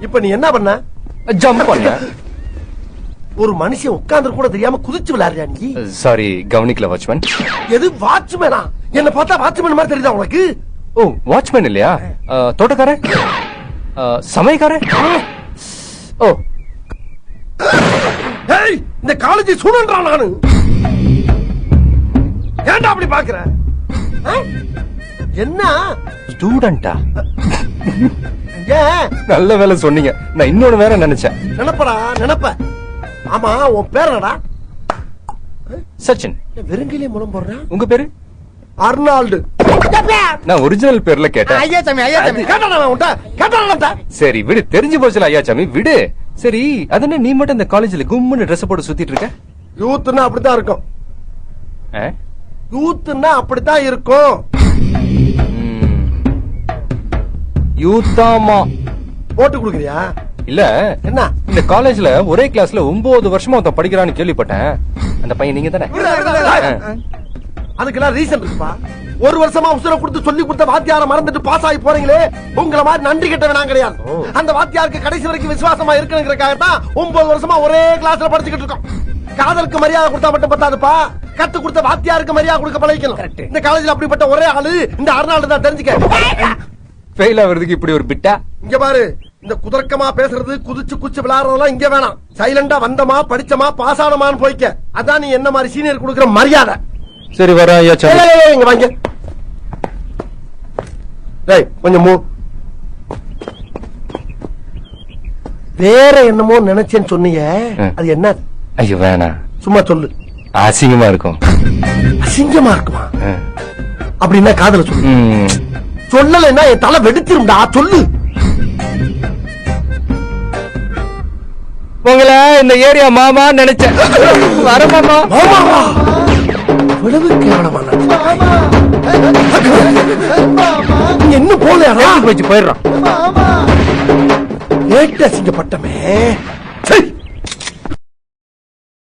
இப்ப நீ என்ன பண்ண? ஜம்ப் பண்ண. ஒரு மனுஷன் உட்கார்ந்து கூட தெரியாம குதிச்சு விளையாடுறியா நீ? சாரி, கவனிக்கல வாட்ச்மேன். எது வாட்ச்மேனா? என்ன பார்த்தா வாட்ச்மேன் மாதிரி தெரியுதா உனக்கு? ஓ, வாட்ச்மேன் இல்லையா? தோட்டக்காரன், சமையக்காரன். ஓ, ஏய், இந்த காலேஜ் சூழன்றா நானு. ஏன்டா அப்படி பாக்குற? என்ன ஸ்டூடெண்டா? ஏன்? நல்ல வேலை சொன்னீங்க. நான் இன்னொன்னு வேற நினைச்சேன். நினைப்படா நினைப்ப. ஆமா, உன் பேர் என்னடா? சச்சின். வெறுங்கிலே முலம் போடுறேன். உங்க பேரு? அர்னால்டு. நான் ஒரிஜினல் பேர்ல கேட்டேன். ஐயா சாமி, ஐயா சாமி. கேட்டானா? சரி விடு, தெரிஞ்சு போச்சுல ஐயா சாமி, விடு. சரி, அதன நீ மட்டும் இந்த காலேஜ்ல கும்முன்னு ட்ரெஸ் போட்டு சுத்திட்டு இருக்க? யூத்னா அப்படித்தான் இருக்கும். யூத்னா அப்படித்தான் இருக்கும். யூத்தாமா போட்டு குடுக்குறியா? இல்ல, என்ன இந்த காலேஜ்ல ஒரே கிளாஸ்ல 9 வருஷமா ஒருத்தன் படிக்கிறான்னு கேள்விப்பட்டேன். அந்த பையன் நீங்க தானே? அதுக்கெல்லாம் ரீசன் இருக்குப்பா. ஒரு வருஷமா உசுர கொடுத்து சொல்லி கொடுத்த வாத்தியார மறந்துட்டு பாஸ் ஆகி போறீங்களே, உங்களை மாதிரி நன்றி கெட்டவன் நான் கிடையாது. அந்த வாத்தியாருக்கு கடைசி வரைக்கும் விசுவாசமா இருக்கணுங்கிறதுக்காகத்தான் 9 வருஷமா ஒரே கிளாஸ்ல படிச்சுக்கிட்டு இருக்கோம். காதலுக்கு மரியாதை கொடுத்தா மட்டும் பத்தாதுப்பா, கத்து கொடுத்த வாத்தியாருக்கு மரியாதை கொடுக்க பழகிக்கணும். இந்த காலேஜ்ல அப்படிப்பட்ட ஒரே ஆளு இந்த அர்னால்டு தான், தெரிஞ்சுக்க. ஃபெயில் ஆவறதுக்கு இப்படி ஒரு பிட்டா? இங்க பாரு, இந்த குதர்க்கமா பேசுறது, குதிச்சு குச்சு விளையாடுறதெல்லாம் இங்க வேணாம். சைலண்டா வந்தமா படிச்சமா பாஸ் ஆனமான்னு போய்க்க. அதான் நீ என்ன மாதிரி சீனியர் கொடுக்குற மரியாதை. சரி வர ஐயா சாமி. இங்க வாங்க. டேய் கொஞ்சம் மூ. வேற என்னமோ நினைச்சேன்னு சொன்னீங்க, அது என்ன? ஐயோ வேணாம், சும்மா சொல்லு. அசிங்கமா இருக்கும். அசிங்கமா இருக்குமா? அப்படின்னா காதல சொல்லு. சொல்லலைன்னா என் தலை வெடிச்சிரும்டா, சொல்லு. உங்களை இந்த ஏரியா மாமா நினைச்சேன். வர மாமா. மாமாவா? இவ்வளவு கேவலமான என்ன போல போயிடுறான். போயிடுறான். கேட்டு அசிங்கப்பட்டமே.